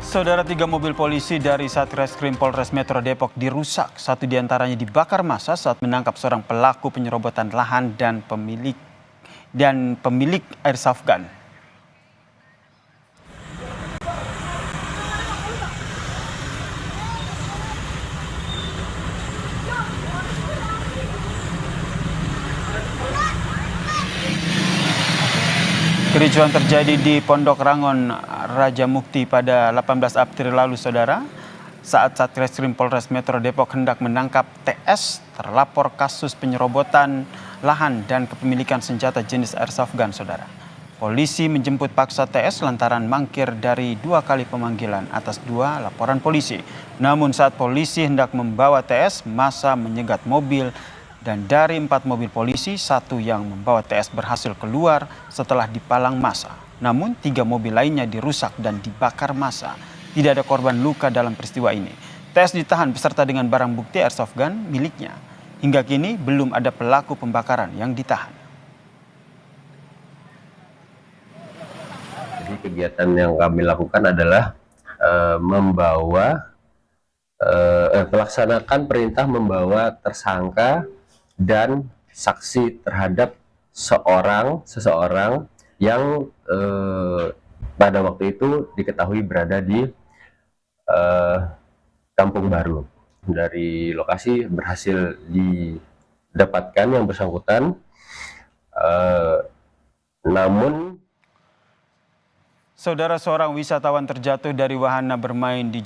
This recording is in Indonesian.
Saudara, 3 mobil polisi dari Satreskrim Polres Metro Depok dirusak. Satu diantaranya dibakar massa saat menangkap seorang pelaku penyerobotan lahan dan pemilik airsoft gun. Kericuhan terjadi di Pondok Rangon, Raja Mukti pada 18 April lalu, saudara. Saat Satreskrim Polres Metro Depok hendak menangkap TS, terlapor kasus penyerobotan lahan dan kepemilikan senjata jenis airsoft gun, saudara. Polisi menjemput paksa TS lantaran mangkir dari 2 kali pemanggilan atas 2 laporan polisi. Namun saat polisi hendak membawa TS, massa menyegat mobil. Dan dari 4 mobil polisi, 1 yang membawa TS berhasil keluar setelah dipalang massa. Namun 3 mobil lainnya dirusak dan dibakar massa. Tidak ada korban luka dalam peristiwa ini. TS ditahan beserta dengan barang bukti airsoft gun miliknya. Hingga kini belum ada pelaku pembakaran yang ditahan. Jadi kegiatan yang kami lakukan adalah melaksanakan perintah membawa tersangka dan saksi terhadap seseorang yang pada waktu itu diketahui berada di Kampung Baru. Dari lokasi berhasil didapatkan yang bersangkutan, namun Saudara, seorang wisatawan terjatuh dari wahana bermain di